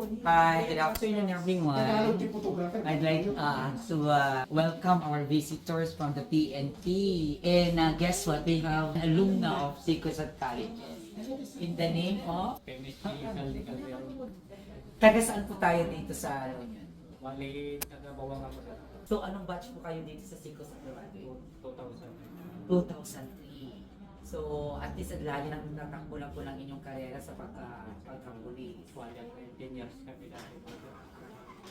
Hi, good afternoon everyone. I'd like to welcome our visitors from the PNP. And guess what? We have alumna of Sikosat College. In the name of? Taga saan po tayo dito sa ano yun? Bali, taga-bawang ako sa So anong batch po kayo dito sa Sikosat College? 2000. 2003. So at least lagi nang natakbo lang po ng inyong karera sa pagkapulis. Wala 10 years kami dati.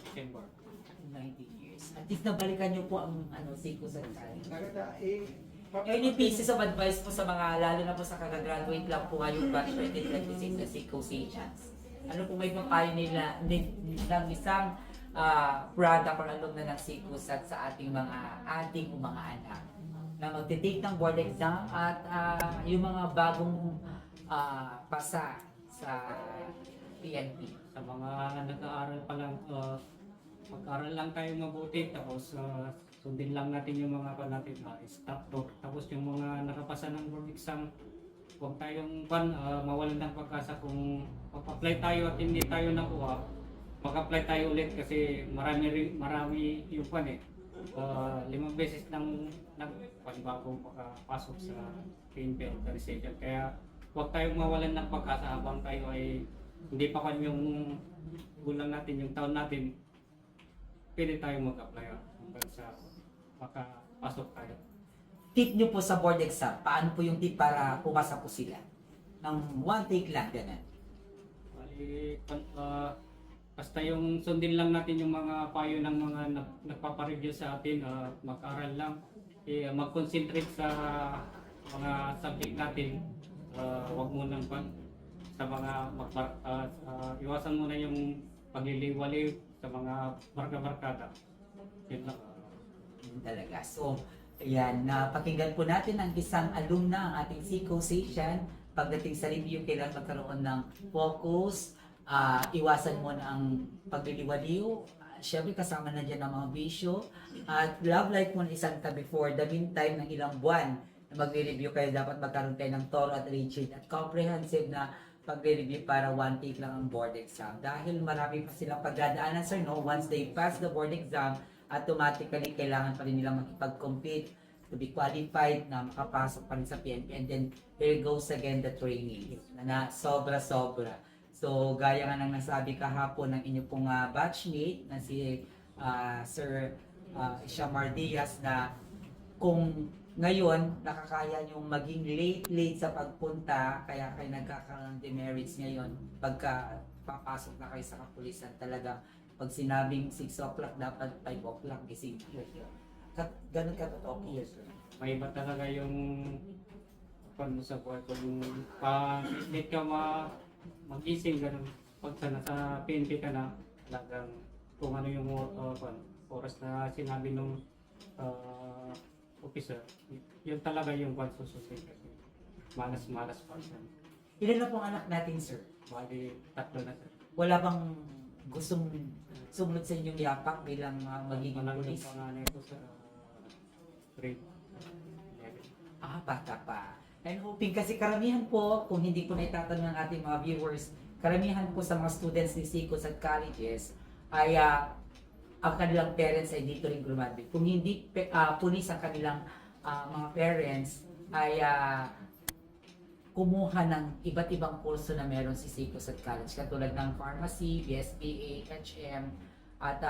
December. 19 years. At least nabalikan niyo po ang Sikosat College. Any pieces of advice po sa mga, lalo na po sa kagagraduate lang po ngayong batch 2026 na Sikosatians? Ano po may papayo nila ng isang product or alumna ng Sikosat sa ating mga anak na magtitake ng board exam at yung mga bagong pasa sa PNP? Sa mga nag-aaral pa lang, mag-aaral lang tayo mabuti, tapos sundin lang natin yung mga natin, stop talk. Tapos yung mga nakapasa ng board exam, huwag tayong mawalan ng pag-asa kung mag-apply tayo at hindi tayo nakuha, mag-apply tayo ulit kasi marami yung 5 beses nang bagong makapasok sa PNP organization. Kaya huwag tayong mawalan ng pag-asa habang tayo ay hindi pa yung gulang natin, yung taon natin, pwede tayo mag-apply hanggang sa makapasok tayo. Tip nyo po sa board exam, paano po yung tip para pumasa po sila? Ng one take lang, ganun. Bali, basta yung sundin lang natin yung mga payo ng mga nagpapareview sa atin, mag-aral lang, mag-concentrate sa mga subject natin, wag mo nang sa mga iwasan muna yung pagliliwaliw sa mga barka-barkada. Yun lang. Yun talaga. So, ayan, napakinggan po natin ang isang alumna ang ating Sikosatian. Pagdating sa review, kailangan magkaroon ng focus, iwasan mo na ang pagliliwaliw. Siyempre kasama na dyan ang mga bisyo. At love life mo na isang tabi for the meantime ng ilang buwan na magre-review kayo, dapat magkaroon kayo ng thorough at rigid at comprehensive na pagre-review para one take lang ang board exam. Dahil marami pa silang pagdadaanan, sir, no? Once they pass the board exam, automatically kailangan pa rin nilang makipag-compete to be qualified na makapasok pa rin sa PNP. And then, here goes again the training na sobra-sobra. So, gaya nga ng nasabi kahapon ng inyo pong batchmate na si Sir Shamar Diaz, na kung ngayon nakakaya yung maging late sa pagpunta, kaya kayo nagkakaroon ng demerits ngayon pagka papasok na kayo sa kapulisan. Talaga, pag sinabing 6 o'clock, dapat 5 o'clock gising. Ganun ka totoo, yes, sir. May iba talaga yung mo sa buhay ko, yung late ka magising, ganun. Pag nasa PNP ka na, talagang kung ano yung oras na sinabi ng officer, yun talaga yung susunod kasi malas pa siya. Ilan na pong anak natin, sir? Bali, 3 na sir. Wala bang gustong sumunod sa inyong yapak bilang magiging Walang pulis? yung panganay ko sa grade 11. Bata pa. And hoping, kasi karamihan po, kung hindi po naitatanong ng ating mga viewers, karamihan po sa mga students ni Sikosat colleges ay ang kanilang parents ay dito rin graduate. Kung hindi pulis ang kanilang mga parents, ay kumuha ng iba't ibang kurso na meron si Sikosat College, katulad ng pharmacy, BSBA, HM, at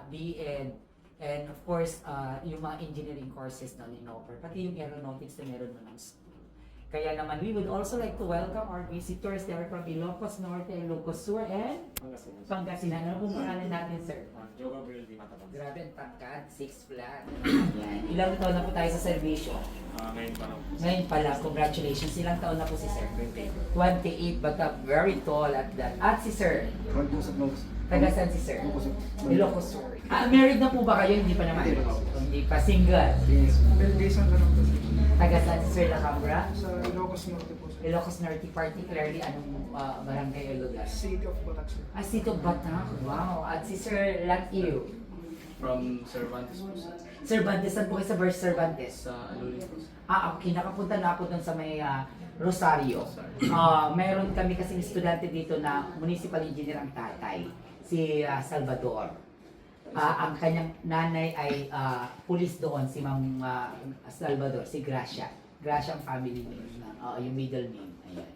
BEd, and of course, yung mga engineering courses na in-offer, pati yung aeronautics na meron mo ng school. Kaya naman, we would also like to welcome our visitors. They are from Ilocos Norte, Ilocos Sur, and Pangasinan. Ano pong pangalan natin, sir? Joe Gabriel Di Matabang. Grabe ang tangkad, 6 flat. Yan. Ilang taon na po tayo sa servisyo? Ngayon pa lang. Ngayon pala, congratulations. Ilang taon na po si sir? 28, but very tall at that. At si sir? Taga saan si sir? Ilocos Sur. Married na po ba kayo? Hindi pa naman? Hindi pa. Single? Belgian na lang po sir. Taga saan si Sir Lacambra? Sa Ilocos Norte po sir. Ilocos Norte, particularly anong barangay o lugar? City of Batak sir. City of Batak. Wow. At si Sir Latiu? From Cervantes po sir. Cervantes, saan po kayo sa Verse Cervantes? Sa Alulin po sir. Okay. Nakapunta na ako dun sa may Rosario. Meron kami kasing estudyante dito na municipal engineer ang tatay, si Salvador. Ang kanyang nanay ay pulis doon, si Ma'am Salvador, si Gracia. Gracia ang family name, yung middle name. Ayan.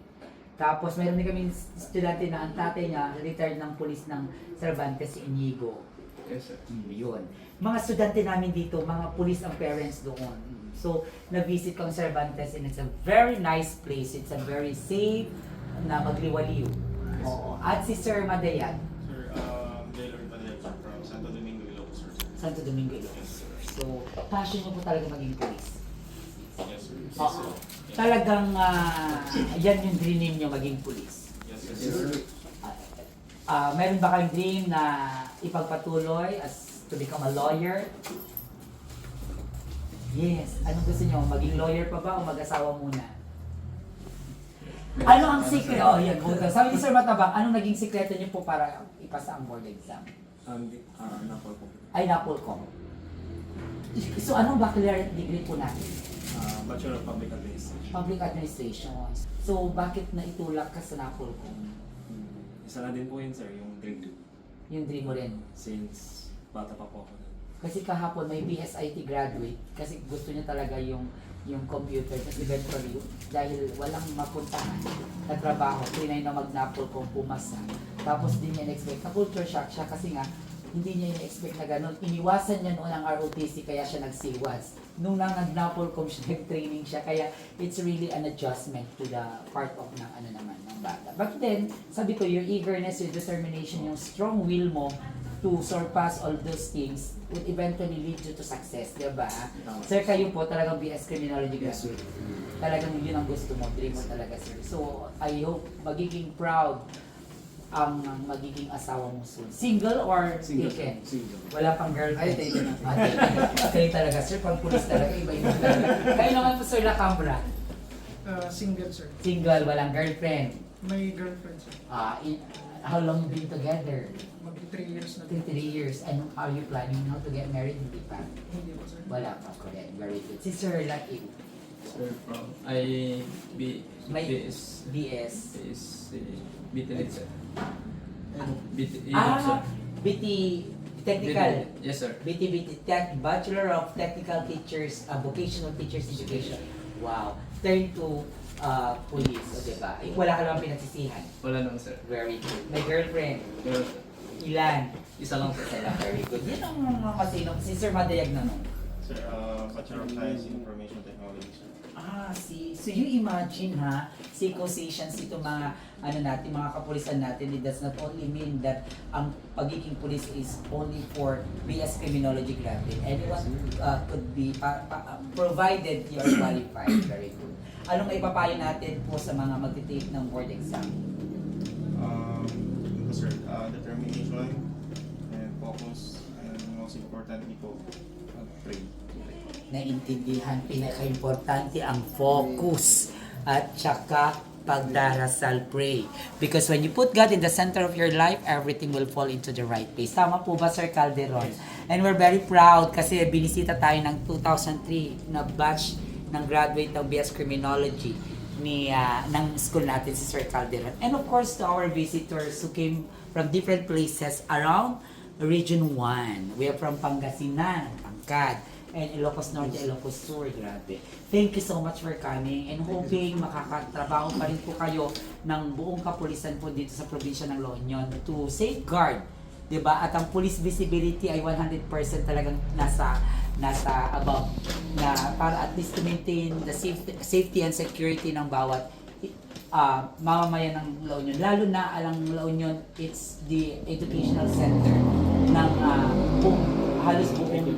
Tapos meron din kaming estudyante na ang tatay niya, retired ng pulis ng Cervantes, si Inigo. Yes sir. Yun. Mga estudyante namin dito, mga pulis ang parents doon. So, na-visit ko ang Cervantes and it's a very nice place. It's a very safe na magliwaliw. Oo. At si Sir Madayan, Sir, Gaylord Padilla from Santo Domingo, Ilocos, sir. Santo Domingo, Ilocos. So, passion mo po talaga maging pulis. Yes, sir. Oo. Talagang yan yung dream nyo maging pulis. Yes, Yes sir. sir. Meron ba kayong dream na ipagpatuloy as to become a lawyer? Yes. Anong gusto nyo? Maging lawyer pa ba o mag-asawa muna? Ano ang secret? Oh, yan. Good. Sabi ni Sir Matabang, anong naging sikreto niyo po para ipasa ang board exam? Napol po. Ay, Napolcom. So, anong baccalaureate degree po natin? Bachelor of Public Administration. Public Administration. So, bakit naitulak ka sa Napolcom? Isa na din po yun, sir, yung grade 2. Yung dream mo rin. Since bata pa po ako. Kasi kahapon may BSIT graduate kasi gusto niya talaga yung computer kasi eventually dahil walang mapuntahan na trabaho, trinay na mag-Napolcom pumasa. Tapos di niya na-expect, na-culture shock siya kasi nga hindi niya na-expect na ganun. Iniwasan niya noon ang ROTC kaya siya nagsiwas. Nung nag-Napolcom siya, nag-training siya kaya it's really an adjustment to the part of ng ano naman ng bata. But then, sabi ko, your eagerness, your determination, yung strong will mo to surpass all those things would eventually lead you to success, di ba? Sir, kayo po talagang BS Criminology graduate. Talagang yun ang gusto mo, dream mo talaga, sir. So, I hope magiging proud ang magiging asawa mo soon. Single or taken? Single. Wala pang girlfriend? Ay, taken na. Kayo talaga, sir. Pang pulis talaga, iba-iba talaga. Kayo naman po, sir, Lacambra. Single, sir. Single, walang girlfriend. May girlfriend, sir. How long you been together? Mag 3 years na 3 years. And are you planning now to get married? Hindi pa. Hindi po, sir. Wala pa, correct. Very good. Si Sir Lakim, Sir, from May BS BS. is BT Lit sir. BT Ah, BT Technical. Yes sir. BT Bachelor of Technical Teachers, Vocational Teachers Education. Wow. Turn to police, o diba? Wala ka naman pinagsisihan. Wala naman sir. Very good. May girlfriend. Pero sir, Ilan? isa lang sir. Very good. Yan ang mga kasinong. Si Sir Madayag na nun. Sir, Bachelor of Science in Information Technology, sir. So you imagine ha, si Causations, itong mga ano natin, mga kapulisan natin, it does not only mean that ang pagiging police is only for BS Criminology graduate. Anyone could be, provided you are qualified. Very good. Anong ipapayo natin po sa mga magtitake ng board exam? Sir, determination and focus, and most importantly po, pray. Naintindihan, pinaka-importante ang focus at saka pagdarasal, pray. Because when you put God in the center of your life, everything will fall into the right place. Tama po ba, Sir Calderon? And we're very proud kasi binisita tayo ng 2003 na batch ng graduate ng BS Criminology ng school natin, si Sir Calderon. And of course, to our visitors who came from different places around Region 1. We are from Pangasinan, Pangkad, and Ilocos Norte, Ilocos Sur, grabe. Thank you so much for coming and hoping makakatrabaho pa rin po kayo ng buong kapulisan po dito sa probinsya ng La Union to safeguard, 'di ba? At ang police visibility ay 100% talagang nasa above na para at least to maintain the safety and security ng bawat mamamayan ng La Union. Lalo na alang La Union, it's the educational center ng halos buong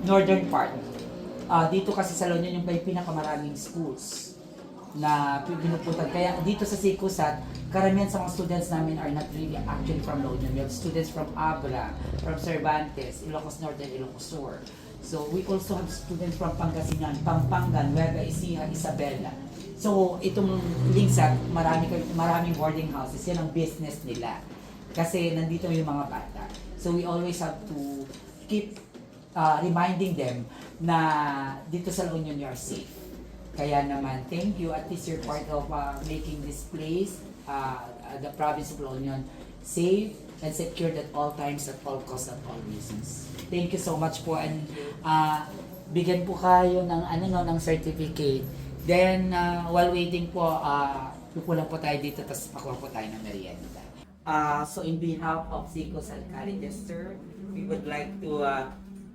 northern part. Dito kasi sa La Union yung may pinakamaraming schools na pinupuntan. Kaya dito sa Sikusat, karamihan sa mga students namin are not really actually from La Union. We have students from Abra, from Cervantes, Ilocos Norte, and Ilocos Sur. So we also have students from Pangasinan, Pampangan, Nueva Ecija, Isabela. So itong Lingsat, maraming boarding houses, yan ang business nila. Kasi nandito yung mga bata. So we always have to keep reminding them na dito sa La Union you are safe. Kaya naman, thank you. At least you're part of making this place, the province of La Union, safe and secured at all times, at all costs, at all reasons. Thank you so much po. And bigyan po kayo ng ng certificate. Then while waiting po, pupulang po tayo dito tapos pakuha po tayo ng merienda. So in behalf of Zico Salcari Jester, we would like to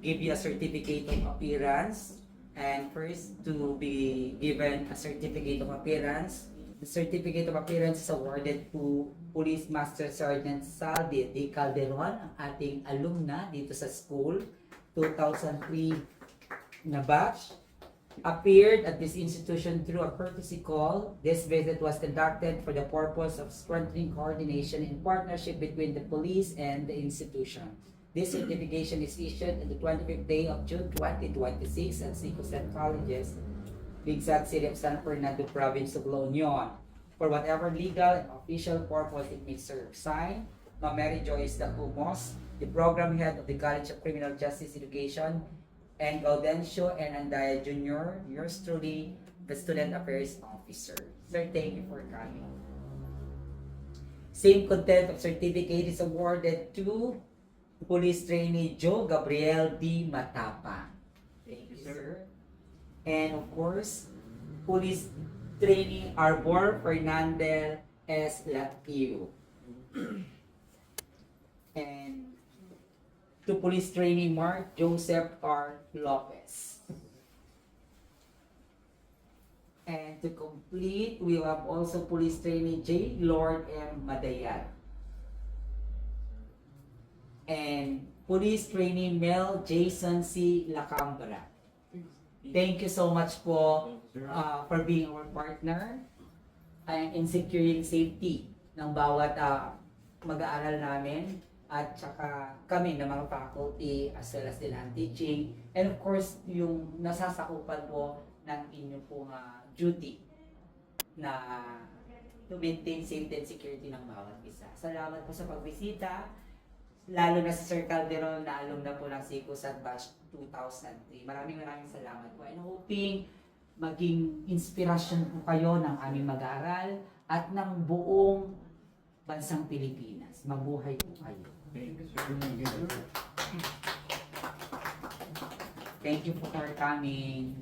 give you a certificate of appearance. And first, to be given a certificate of appearance. The certificate of appearance is awarded to Police Master Sergeant Saldi D. Calderon, ang ating alumna dito sa school, 2003 na batch. Appeared at this institution through a courtesy call. This visit was conducted for the purpose of strengthening coordination and partnership between the police and the institution. This certification is issued on the 25th day of June 2026 at Zico State Colleges, Bigsag City of San Fernando, Province of La Union, for whatever legal and official purpose it may serve. Signed, Mary Joyce Dacumos, the program head of the College of Criminal Justice Education, and Gaudencio and Andaya Jr., yours truly, the Student Affairs Officer. Sir, thank you for coming. Same content of certificate is awarded to Police Trainee Joe Gabriel D. Matapa. Thank you, sir. And of course, Police Trainee Arbor Fernandel S. Latiu. And to Police Trainee Mark Joseph R. Lopez. And to complete, we have also Police Trainee J. Lord M. Madayan. And Police Trainee Mel Jason C. Lacambra. Thank you so much po for being our partner in securing safety ng bawat mag-aaral namin at saka kami ng mga faculty as well as din ang teaching, and of course yung nasasakupan po ng inyong pong duty na to maintain safety and security ng bawat isa. Salamat po sa pagbisita, lalo na si Sir Calderon na alumna po ng Zico Sat Batch 2003. Maraming salamat po, and hoping maging inspirasyon po kayo ng aming mag-aaral at ng buong bansang Pilipinas. Mabuhay po kayo. Thank you for coming.